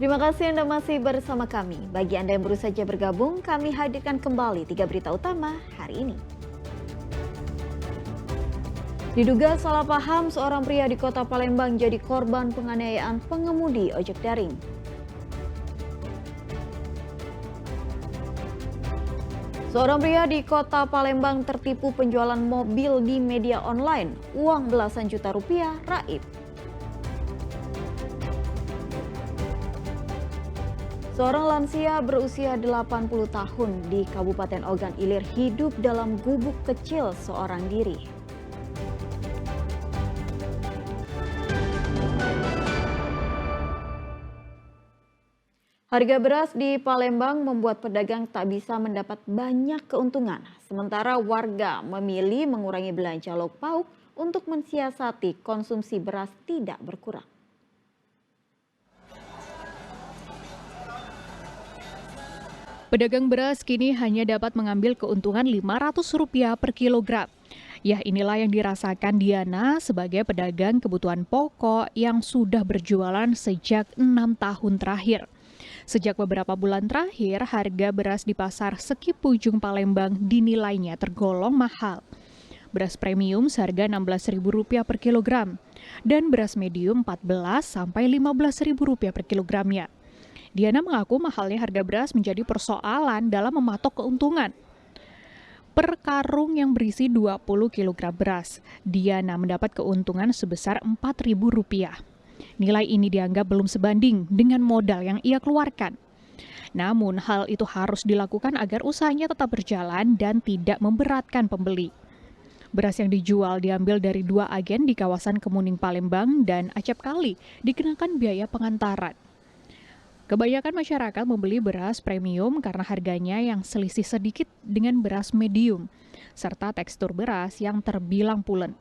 Terima kasih Anda masih bersama kami. Bagi Anda yang baru saja bergabung, kami hadirkan kembali 3 berita utama hari ini. Diduga salah paham, seorang pria di kota Palembang jadi korban penganiayaan pengemudi ojek daring. Seorang pria di kota Palembang tertipu penjualan mobil di media online. Uang belasan juta rupiah raib. Seorang lansia berusia 80 tahun di Kabupaten Ogan Ilir hidup dalam gubuk kecil seorang diri. Harga beras di Palembang membuat pedagang tak bisa mendapat banyak keuntungan. Sementara warga memilih mengurangi belanja lauk pauk untuk mensiasati konsumsi beras tidak berkurang. Pedagang beras kini hanya dapat mengambil keuntungan Rp500 per kilogram. Ya, inilah yang dirasakan Diana sebagai pedagang kebutuhan pokok yang sudah berjualan sejak 6 tahun terakhir. Sejak beberapa bulan terakhir, harga beras di pasar Sekipujung Palembang dinilainya tergolong mahal. Beras premium seharga Rp16.000 per kilogram dan beras medium Rp14 sampai Rp15.000 per kilogramnya. Diana mengaku mahalnya harga beras menjadi persoalan dalam mematok keuntungan. Per karung yang berisi 20 kg beras, Diana mendapat keuntungan sebesar Rp4.000. Nilai ini dianggap belum sebanding dengan modal yang ia keluarkan. Namun hal itu harus dilakukan agar usahanya tetap berjalan dan tidak memberatkan pembeli. Beras yang dijual diambil dari 2 agen di kawasan Kemuning Palembang dan Acapkali dikenakan biaya pengantaran. Kebanyakan masyarakat membeli beras premium karena harganya yang selisih sedikit dengan beras medium, serta tekstur beras yang terbilang pulen.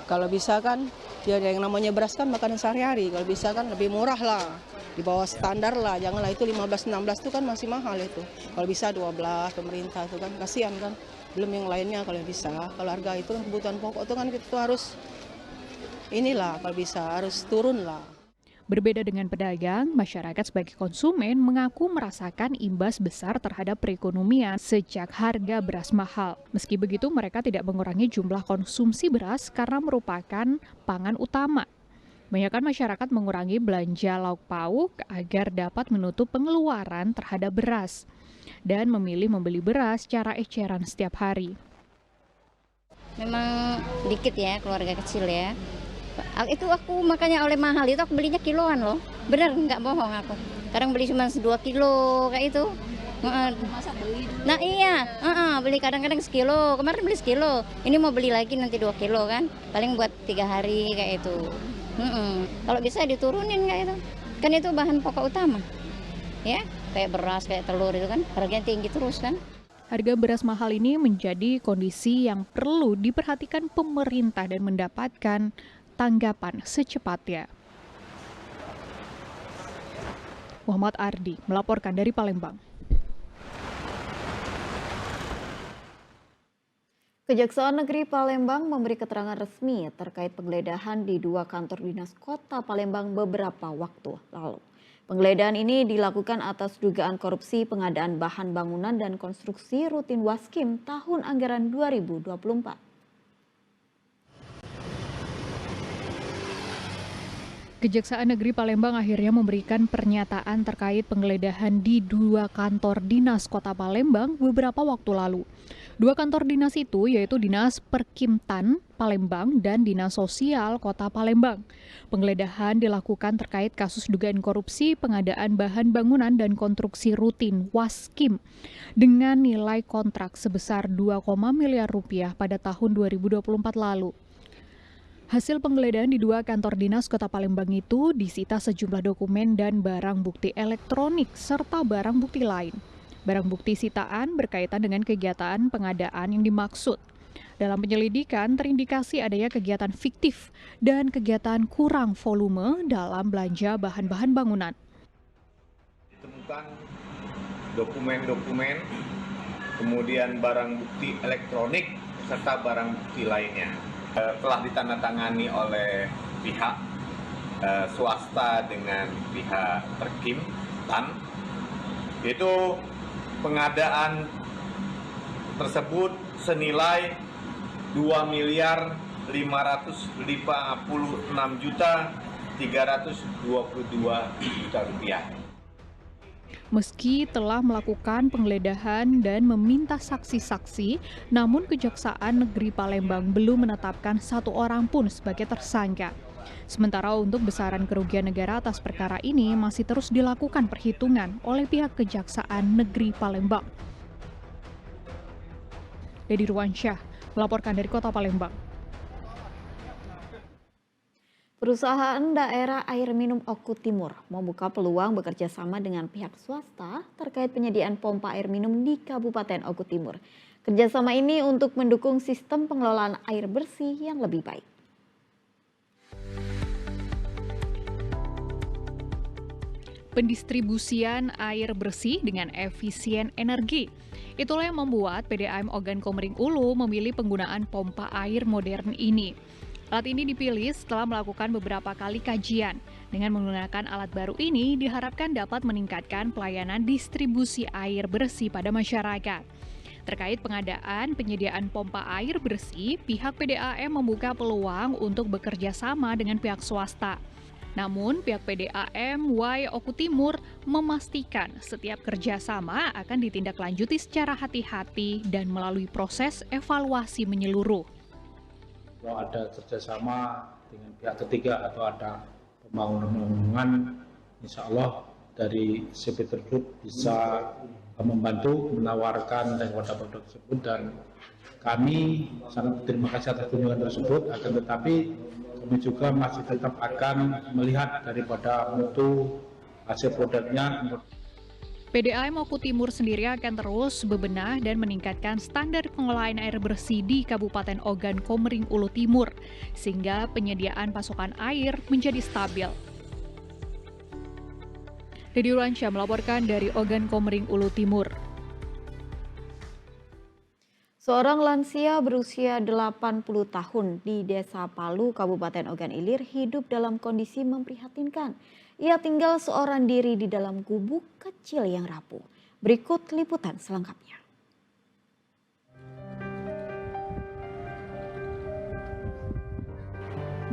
Kalau bisa kan, ya yang namanya beras kan makanan sehari-hari. Kalau bisa kan lebih murah lah, di bawah standar lah. Janganlah itu 15-16 itu kan masih mahal itu. Kalau bisa 12 pemerintah itu kan kasihan kan. Belum yang lainnya kalau bisa. Kalau harga itu kan kebutuhan pokok itu kan kita harus inilah kalau bisa harus turun lah. Berbeda dengan pedagang, masyarakat sebagai konsumen mengaku merasakan imbas besar terhadap perekonomian sejak harga beras mahal. Meski begitu, mereka tidak mengurangi jumlah konsumsi beras karena merupakan pangan utama. Kebanyakan masyarakat mengurangi belanja lauk pauk agar dapat menutup pengeluaran terhadap beras dan memilih membeli beras secara eceran setiap hari. Memang dikit ya, keluarga kecil ya. Itu aku makanya oleh mahal itu aku belinya kiloan loh. Bener, nggak bohong aku. Kadang beli cuma 2 kilo kayak itu. Masa beli? Nah iya, beli kadang-kadang sekilo. Kemarin beli sekilo. Ini mau beli lagi nanti 2 kilo kan. Paling buat 3 hari kayak itu. Kalau bisa diturunin kayak itu. Kan itu bahan pokok utama. Ya, kayak beras, kayak telur itu kan. Harganya tinggi terus kan. Harga beras mahal ini menjadi kondisi yang perlu diperhatikan pemerintah dan mendapatkan tanggapan secepatnya. Muhammad Ardi melaporkan dari Palembang. Kejaksaan Negeri Palembang memberi keterangan resmi terkait penggeledahan di 2 kantor dinas Kota Palembang beberapa waktu lalu. Penggeledahan ini dilakukan atas dugaan korupsi pengadaan bahan bangunan dan konstruksi rutin Waskim tahun anggaran 2024. Kejaksaan Negeri Palembang akhirnya memberikan pernyataan terkait penggeledahan di 2 kantor dinas Kota Palembang beberapa waktu lalu. 2 kantor dinas itu yaitu Dinas Perkimtan Palembang dan Dinas Sosial Kota Palembang. Penggeledahan dilakukan terkait kasus dugaan korupsi pengadaan bahan bangunan dan konstruksi rutin Waskim dengan nilai kontrak sebesar 2, miliar rupiah pada tahun 2024 lalu. Hasil penggeledahan di 2 kantor dinas Kota Palembang itu disita sejumlah dokumen dan barang bukti elektronik serta barang bukti lain. Barang bukti sitaan berkaitan dengan kegiatan pengadaan yang dimaksud. Dalam penyelidikan terindikasi adanya kegiatan fiktif dan kegiatan kurang volume dalam belanja bahan-bahan bangunan. Ditemukan dokumen-dokumen, kemudian barang bukti elektronik serta barang bukti lainnya. Telah ditandatangani oleh pihak swasta dengan pihak Terkim TAN, itu pengadaan tersebut senilai 2.556.322 rupiah. Meski telah melakukan penggeledahan dan meminta saksi-saksi, namun Kejaksaan Negeri Palembang belum menetapkan satu orang pun sebagai tersangka. Sementara untuk besaran kerugian negara atas perkara ini masih terus dilakukan perhitungan oleh pihak Kejaksaan Negeri Palembang. Dedi Ruansyah melaporkan dari Kota Palembang. Perusahaan daerah air minum Oku Timur membuka peluang bekerja sama dengan pihak swasta terkait penyediaan pompa air minum di Kabupaten Oku Timur. Kerjasama ini untuk mendukung sistem pengelolaan air bersih yang lebih baik. Pendistribusian air bersih dengan efisien energi. Itulah yang membuat PDAM Ogan Komering Ulu memilih penggunaan pompa air modern ini. Alat ini dipilih setelah melakukan beberapa kali kajian. Dengan menggunakan alat baru ini diharapkan dapat meningkatkan pelayanan distribusi air bersih pada masyarakat. Terkait pengadaan penyediaan pompa air bersih, pihak PDAM membuka peluang untuk bekerja sama dengan pihak swasta. Namun, pihak PDAM Oku Timur memastikan setiap kerjasama akan ditindaklanjuti secara hati-hati dan melalui proses evaluasi menyeluruh. Kalau ada kerjasama dengan pihak ketiga atau ada pembangunan, insya Allah dari CP Group bisa membantu menawarkan daripada produk tersebut, dan kami sangat berterima kasih atas kunjungan tersebut. Akan tetapi kami juga masih tetap akan melihat daripada mutu hasil produknya. PDAM Oku Timur sendiri akan terus bebenah dan meningkatkan standar pengelolaan air bersih di Kabupaten Ogan Komering Ulu Timur, sehingga penyediaan pasokan air menjadi stabil. Dedi Ruansyah melaporkan dari Ogan Komering Ulu Timur. Seorang lansia berusia 80 tahun di Desa Palu, Kabupaten Ogan Ilir hidup dalam kondisi memprihatinkan. Ia tinggal seorang diri di dalam gubuk kecil yang rapuh. Berikut liputan selengkapnya.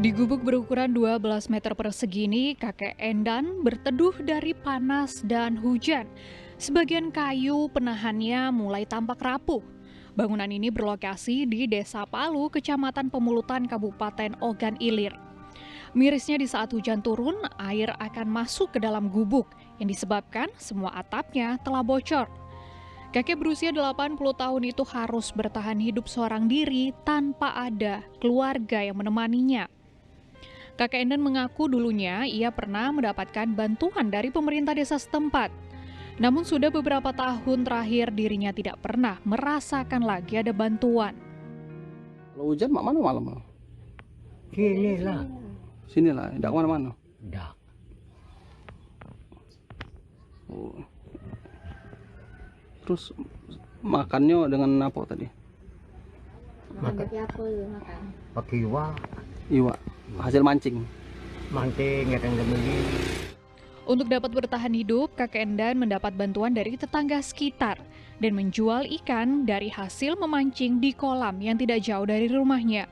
Di gubuk berukuran 12 meter persegi ini, kakek Endan berteduh dari panas dan hujan. Sebagian kayu penahannya mulai tampak rapuh. Bangunan ini berlokasi di Desa Palu, Kecamatan Pemulutan, Kabupaten Ogan Ilir. Mirisnya di saat hujan turun, air akan masuk ke dalam gubuk yang disebabkan semua atapnya telah bocor. Kakek berusia 80 tahun itu harus bertahan hidup seorang diri tanpa ada keluarga yang menemaninya. Kakek Endan mengaku dulunya ia pernah mendapatkan bantuan dari pemerintah desa setempat. Namun sudah beberapa tahun terakhir dirinya tidak pernah merasakan lagi ada bantuan. Kalau hujan mak mana malam? Sini lah, tidak kemana-mana. Tidak. Oh. Terus makannya dengan apa tadi? Makan pakai Iwa, hasil mancing. mancing kadang beli. Untuk dapat bertahan hidup, kakek Endan mendapat bantuan dari tetangga sekitar dan menjual ikan dari hasil memancing di kolam yang tidak jauh dari rumahnya.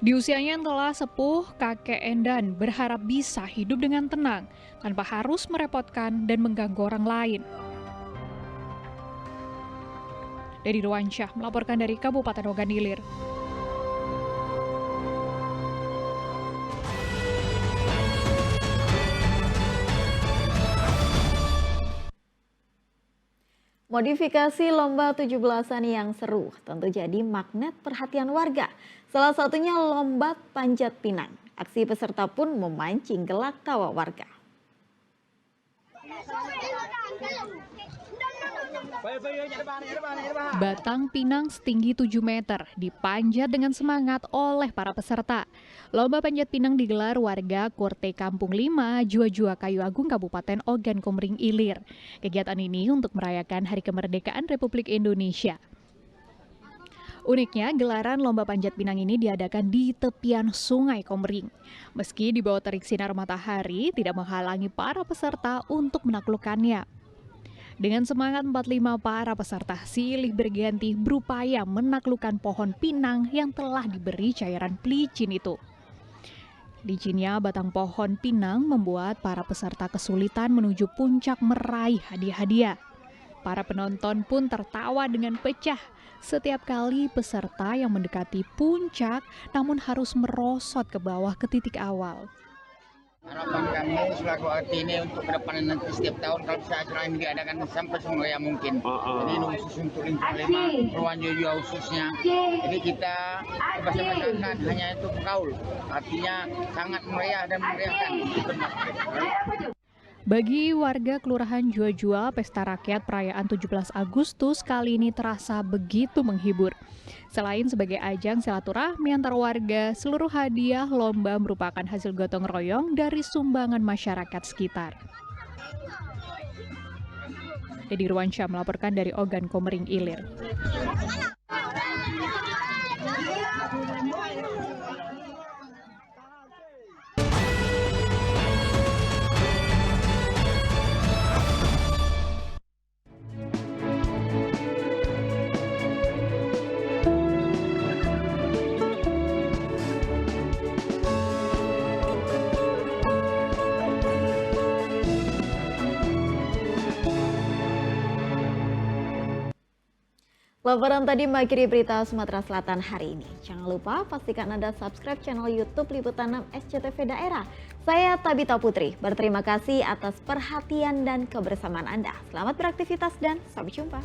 Di usianya yang telah sepuh, kakek Endan berharap bisa hidup dengan tenang tanpa harus merepotkan dan mengganggu orang lain. Dedi Ruansyah melaporkan dari Kabupaten Ogan Ilir. Modifikasi lomba 17-an yang seru tentu jadi magnet perhatian warga. Salah satunya lomba panjat pinang. Aksi peserta pun memancing gelak tawa warga. Batang pinang setinggi 7 meter dipanjat dengan semangat oleh para peserta. Lomba panjat pinang digelar warga Korte Kampung 5, Jua-Jua Kayu Agung, Kabupaten Ogan Komering Ilir. Kegiatan ini untuk merayakan Hari Kemerdekaan Republik Indonesia. Uniknya, gelaran lomba panjat pinang ini diadakan di tepian Sungai Komering. Meski di bawah terik sinar matahari, tidak menghalangi para peserta untuk menaklukkannya. Dengan semangat 45, para peserta silih berganti berupaya menaklukkan pohon pinang yang telah diberi cairan pelicin itu. Licinnya batang pohon pinang membuat para peserta kesulitan menuju puncak meraih hadiah-hadiah. Para penonton pun tertawa dengan pecah setiap kali peserta yang mendekati puncak namun harus merosot ke bawah ke titik awal. Harapan kami selaku ini untuk kedepan nanti setiap tahun kalau bisa acara ini diadakan sampai semua mungkin. Jadi ini khusus untuk lingkungan 5, Ruan Jojo khususnya. Jadi kita bersama-sama hanya itu pekaul. Artinya sangat meriah dan memeriahkan. Bagi warga Kelurahan Jua-Jua, pesta rakyat perayaan 17 Agustus kali ini terasa begitu menghibur. Selain sebagai ajang silaturahmi antar warga, seluruh hadiah lomba merupakan hasil gotong royong dari sumbangan masyarakat sekitar. Dedi Ruansyah melaporkan dari Ogan Komering Ilir. Laporan tadi mengakhiri berita Sumatera Selatan hari ini. Jangan lupa pastikan Anda subscribe channel YouTube Liputan 6 SCTV Daerah. Saya Tabita Putri, berterima kasih atas perhatian dan kebersamaan Anda. Selamat beraktivitas dan sampai jumpa.